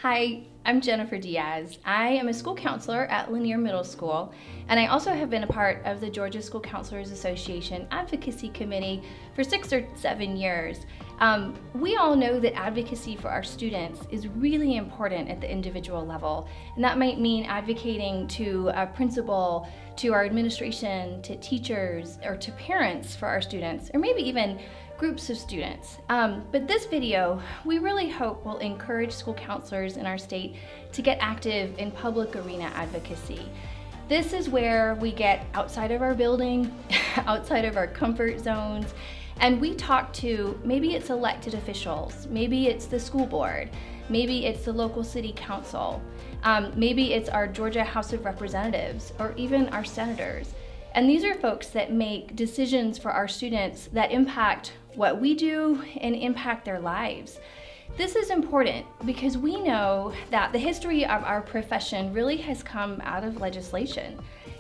Hi, I'm Jennifer Diaz. I am a school counselor at Lanier Middle School, and I also have been a part of the Georgia School Counselors Association Advocacy Committee for 6 or 7 years. We all know that advocacy for our students is really important at the individual level, and that might mean advocating to a principal, to our administration, to teachers, or to parents for our students, or maybe even groups of students. But this video, we really hope will encourage school counselors in our state to get active in public arena advocacy. This is where we get outside of our building, outside of our comfort zones, and we talk to, maybe it's elected officials, maybe it's the school board, maybe it's the local city council, maybe it's our Georgia House of Representatives, or even our senators. And these are folks that make decisions for our students that impact what we do and impact their lives. This is important because we know that the history of our profession really has come out of legislation.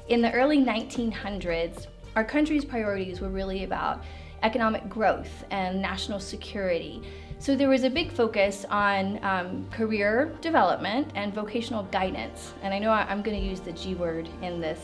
In the early 1900s, our country's priorities were really about economic growth and national security. So there was a big focus on career development and vocational guidance. And I know I'm going to use the G word in this.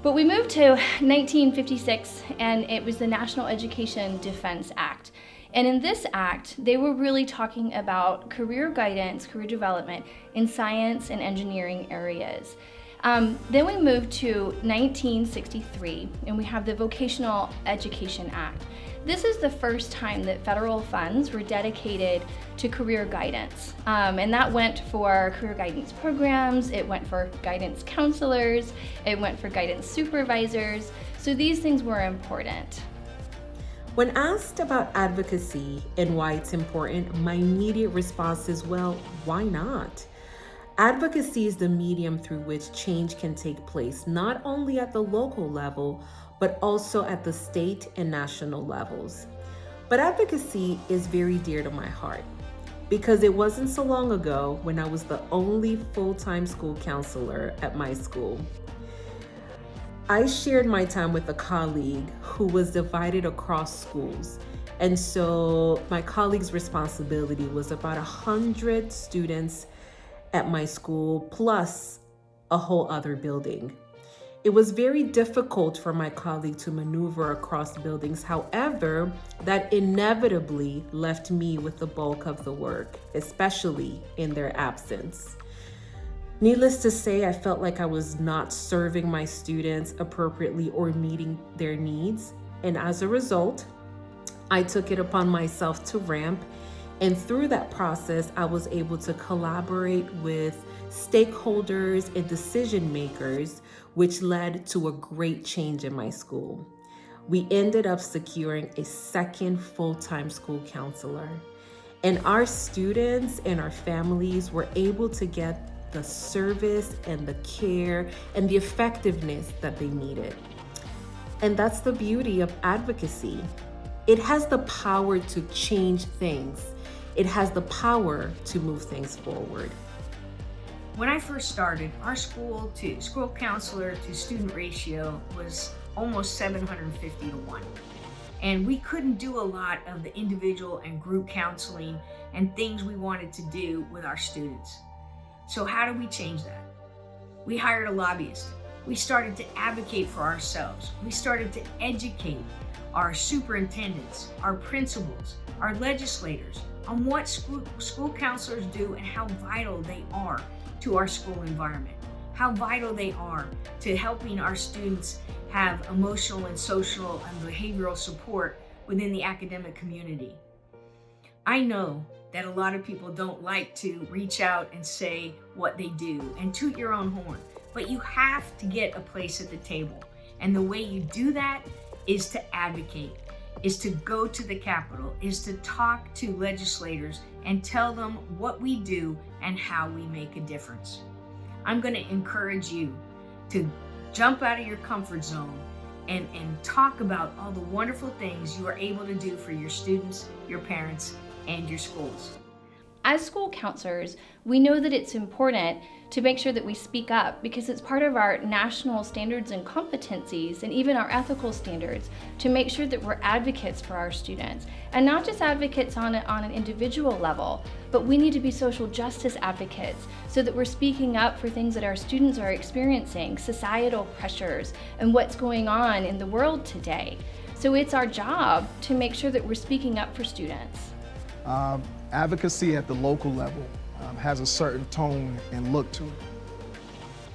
But we moved to 1956, and it was the National Education Defense Act. And in this act, they were really talking about career guidance, career development in science and engineering areas. Then we moved to 1963, and we have the Vocational Education Act. This is the first time that federal funds were dedicated to career guidance. And that went for career guidance programs, it went for guidance counselors, it went for guidance supervisors. So these things were important. When asked about advocacy and why it's important, my immediate response is, well, why not? Advocacy is the medium through which change can take place, not only at the local level, but also at the state and national levels. But advocacy is very dear to my heart because it wasn't so long ago when I was the only full-time school counselor at my school. I shared my time with a colleague who was divided across schools. And so my colleague's responsibility was about 100 students at my school, plus a whole other building. It was very difficult for my colleague to maneuver across buildings. However, that inevitably left me with the bulk of the work, especially in their absence. Needless to say, I felt like I was not serving my students appropriately or meeting their needs. And as a result, I took it upon myself to ramp. And through that process, I was able to collaborate with stakeholders and decision makers, which led to a great change in my school. We ended up securing a second full-time school counselor. And our students and our families were able to get the service and the care and the effectiveness that they needed. And that's the beauty of advocacy. It has the power to change things. It has the power to move things forward. When I first started, our school to school counselor to student ratio was almost 750 to 1. And we couldn't do a lot of the individual and group counseling and things we wanted to do with our students. So how do we change that? We hired a lobbyist. We started to advocate for ourselves. We started to educate our superintendents, our principals, our legislators on what school counselors do and how vital they are to our school environment, how vital they are to helping our students have emotional and social and behavioral support within the academic community. I know that a lot of people don't like to reach out and say what they do and toot your own horn, but you have to get a place at the table. And the way you do that is to advocate, is to go to the Capitol, is to talk to legislators and tell them what we do and how we make a difference. I'm going to encourage you to jump out of your comfort zone and talk about all the wonderful things you are able to do for your students, your parents, and your schools. As school counselors, we know that it's important to make sure that we speak up because it's part of our national standards and competencies and even our ethical standards to make sure that we're advocates for our students. And not just advocates on an individual level, but we need to be social justice advocates so that we're speaking up for things that our students are experiencing, societal pressures, and what's going on in the world today. So it's our job to make sure that we're speaking up for students. Advocacy at the local level has a certain tone and look to it.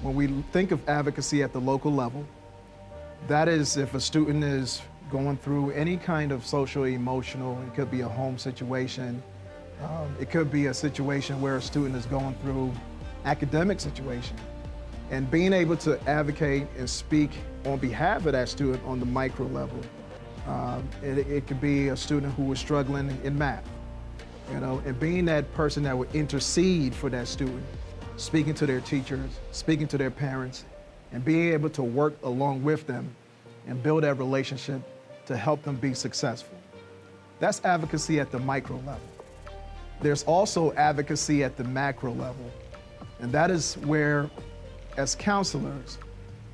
When we think of advocacy at the local level, that is if a student is going through any kind of social, emotional, it could be a home situation, it could be a situation where a student is going through academic situation. And being able to advocate and speak on behalf of that student on the micro level. It could be a student who is struggling in math, and being that person that would intercede for that student, speaking to their teachers, speaking to their parents, and being able to work along with them and build that relationship to help them be successful. That's advocacy at the micro level. There's also advocacy at the macro level, and that is where, as counselors,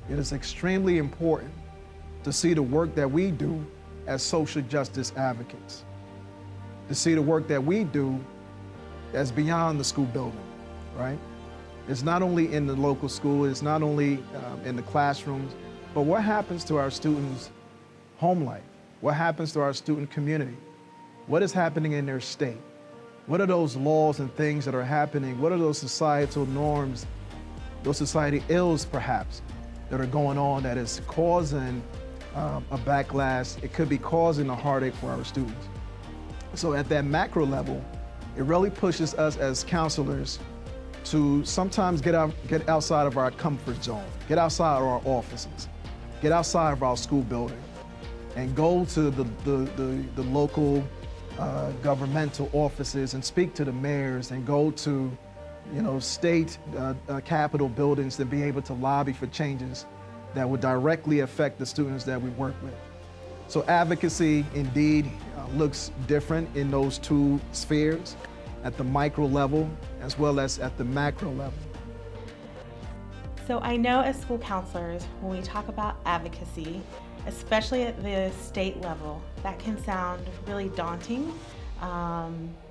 it is extremely important to see the work that we do as social justice advocates, to see the work that we do as beyond the school building, right? It's not only in the local school, it's not only in the classrooms, but what happens to our students' home life? What happens to our student community? What is happening in their state? What are those laws and things that are happening? What are those societal norms, those society ills perhaps, that are going on that is causing a backlash? It could be causing a heartache for our students. So at that macro level, it really pushes us as counselors to sometimes get outside of our comfort zone, get outside of our offices, get outside of our school building, and go to the local governmental offices and speak to the mayors and go to state capitol buildings and be able to lobby for changes that would directly affect the students that we work with. So advocacy indeed looks different in those two spheres, at the micro level as well as at the macro level. So I know as school counselors, when we talk about advocacy, especially at the state level, that can sound really daunting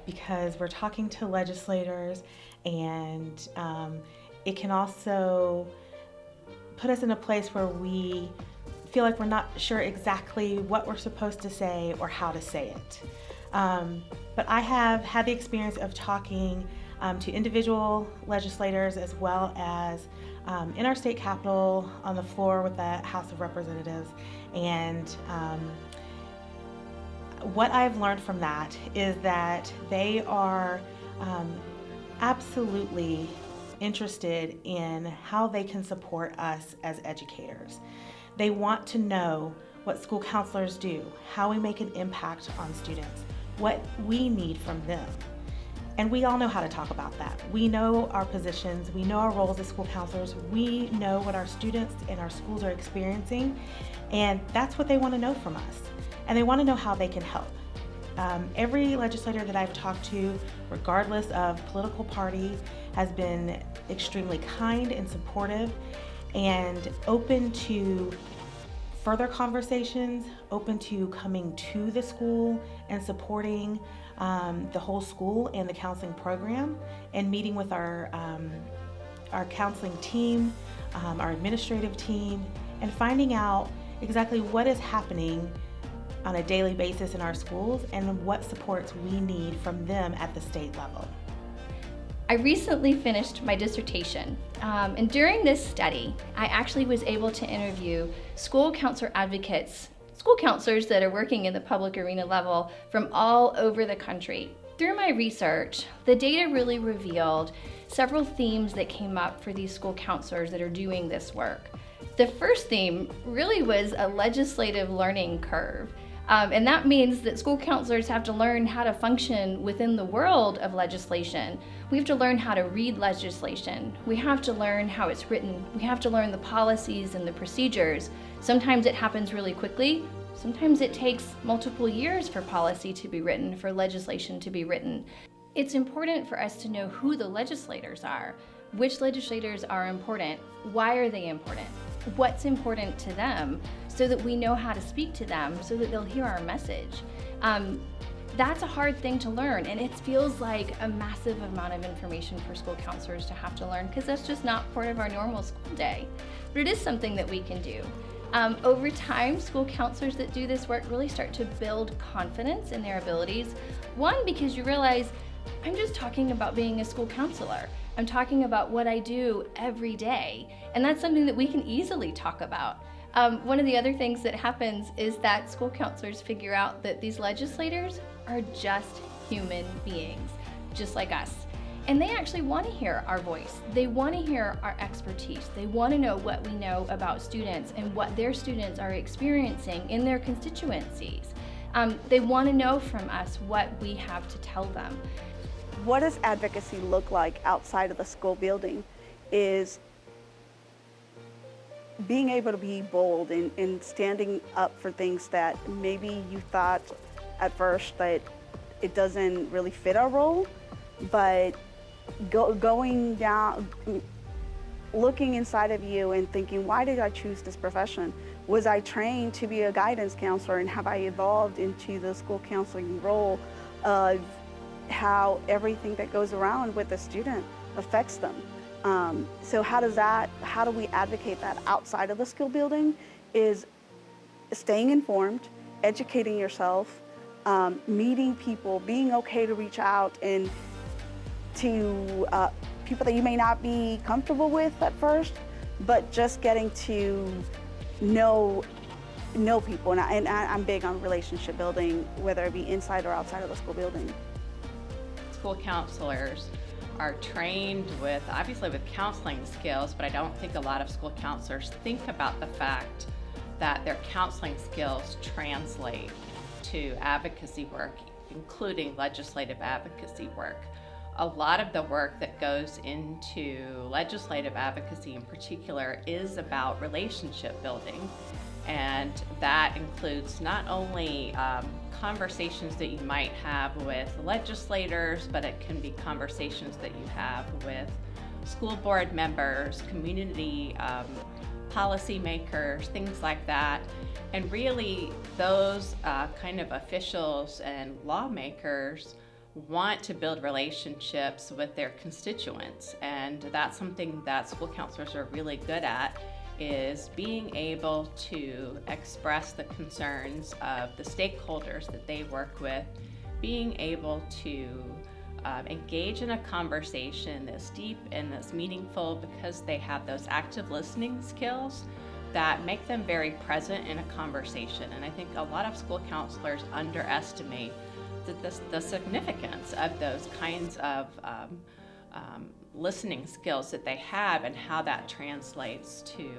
because we're talking to legislators, and it can also put us in a place where we feel like we're not sure exactly what we're supposed to say or how to say it. But I have had the experience of talking to individual legislators as well as in our state capitol on the floor with the House of Representatives. And what I've learned from that is that they are absolutely interested in how they can support us as educators. They want to know what school counselors do, how we make an impact on students, what we need from them. And we all know how to talk about that. We know our positions, we know our roles as school counselors, we know what our students and our schools are experiencing, and that's what they want to know from us. And they want to know how they can help. Every legislator that I've talked to, regardless of political party, has been extremely kind and supportive and open to further conversations, open to coming to the school and supporting the whole school and the counseling program, and meeting with our counseling team, our administrative team, and finding out exactly what is happening on a daily basis in our schools and what supports we need from them at the state level. I recently finished my dissertation, and during this study, I actually was able to interview school counselor advocates, school counselors that are working in the public arena level from all over the country. Through my research, the data really revealed several themes that came up for these school counselors that are doing this work. The first theme really was a legislative learning curve. And that means that school counselors have to learn how to function within the world of legislation. We have to learn how to read legislation. We have to learn how it's written. We have to learn the policies and the procedures. Sometimes it happens really quickly. Sometimes it takes multiple years for policy to be written, for legislation to be written. It's important for us to know who the legislators are, which legislators are important, why are they important, what's important to them, so that we know how to speak to them so that they'll hear our message. That's a hard thing to learn, and it feels like a massive amount of information for school counselors to have to learn, because that's just not part of our normal school day. But it is something that we can do. Over time, school counselors that do this work really start to build confidence in their abilities. One, because you realize, I'm just talking about being a school counselor. I'm talking about what I do every day, and that's something that we can easily talk about. One of the other things that happens is that school counselors figure out that these legislators are just human beings, just like us. And they actually want to hear our voice. They want to hear our expertise. They want to know what we know about students and what their students are experiencing in their constituencies. They want to know from us what we have to tell them. What does advocacy look like outside of the school building is being able to be bold and standing up for things that maybe you thought at first that it doesn't really fit our role, but going down, looking inside of you and thinking, why did I choose this profession? Was I trained to be a guidance counselor, and have I evolved into the school counseling role of how everything that goes around with a student affects them? So how do we advocate that outside of the school building? Is staying informed, educating yourself, meeting people, being okay to reach out and to people that you may not be comfortable with at first, but just getting to know people. And I'm big on relationship building, whether it be inside or outside of the school building. School counselors are trained obviously with counseling skills, but I don't think a lot of school counselors think about the fact that their counseling skills translate to advocacy work, including legislative advocacy work. A lot of the work that goes into legislative advocacy in particular is about relationship building, and that includes not only conversations that you might have with legislators, but it can be conversations that you have with school board members, community policymakers, things like that. And really, those kind of officials and lawmakers want to build relationships with their constituents, and that's something that school counselors are really good at, is being able to express the concerns of the stakeholders that they work with, being able to engage in a conversation that's deep and that's meaningful, because they have those active listening skills that make them very present in a conversation. And I think a lot of school counselors underestimate the significance of those kinds of listening skills that they have, and how that translates to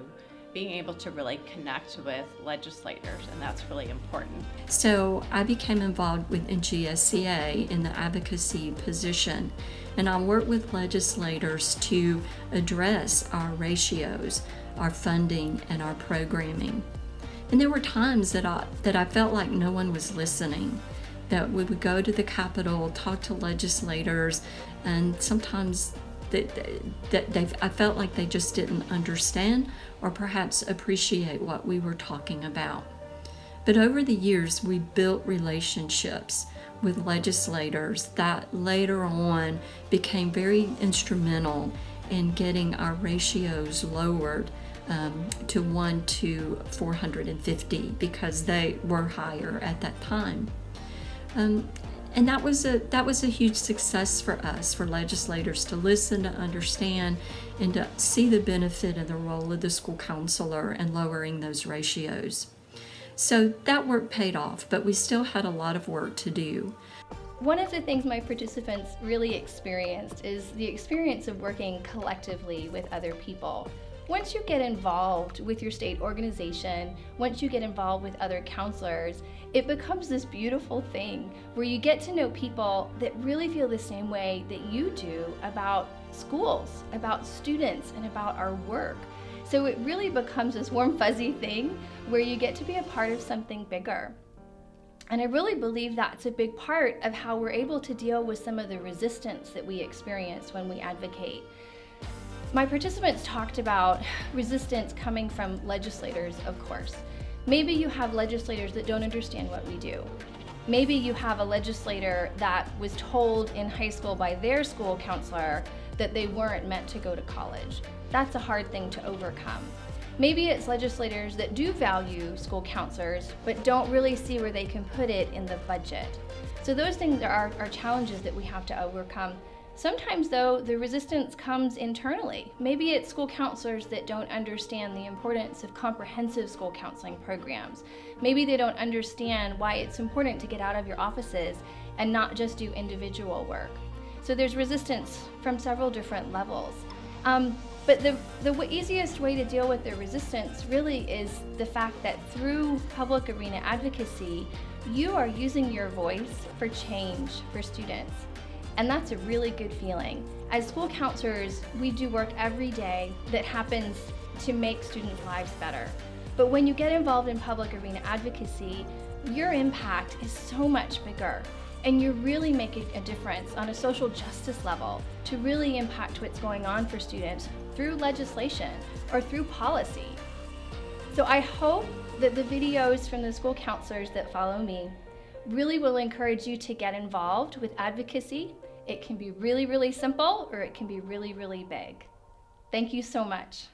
being able to really connect with legislators, and that's really important. So I became involved in GSCA in the advocacy position, and I work with legislators to address our ratios, our funding, and our programming. And there were times that I felt like no one was listening, that we would go to the Capitol, talk to legislators, and sometimes I felt like they just didn't understand or perhaps appreciate what we were talking about. But over the years, we built relationships with legislators that later on became very instrumental in getting our ratios lowered to 1 to 450, because they were higher at that time. And that was a huge success for us, for legislators to listen, to understand, and to see the benefit of the role of the school counselor and lowering those ratios. So that work paid off, but we still had a lot of work to do. One of the things my participants really experienced is the experience of working collectively with other people. Once you get involved with your state organization, once you get involved with other counselors, it becomes this beautiful thing where you get to know people that really feel the same way that you do about schools, about students, and about our work. So it really becomes this warm, fuzzy thing where you get to be a part of something bigger. And I really believe that's a big part of how we're able to deal with some of the resistance that we experience when we advocate. My participants talked about resistance coming from legislators, of course. Maybe you have legislators that don't understand what we do. Maybe you have a legislator that was told in high school by their school counselor that they weren't meant to go to college. That's a hard thing to overcome. Maybe it's legislators that do value school counselors, but don't really see where they can put it in the budget. So those things are challenges that we have to overcome. Sometimes, though, the resistance comes internally. Maybe it's school counselors that don't understand the importance of comprehensive school counseling programs. Maybe they don't understand why it's important to get out of your offices and not just do individual work. So there's resistance from several different levels. But the easiest way to deal with the resistance really is the fact that through public arena advocacy, you are using your voice for change for students. And that's a really good feeling. As school counselors, we do work every day that happens to make students' lives better. But when you get involved in public arena advocacy, your impact is so much bigger. And you're really making a difference on a social justice level to really impact what's going on for students through legislation or through policy. So I hope that the videos from the school counselors that follow me really will encourage you to get involved with advocacy. It can be really, really simple, or it can be really, really big. Thank you so much.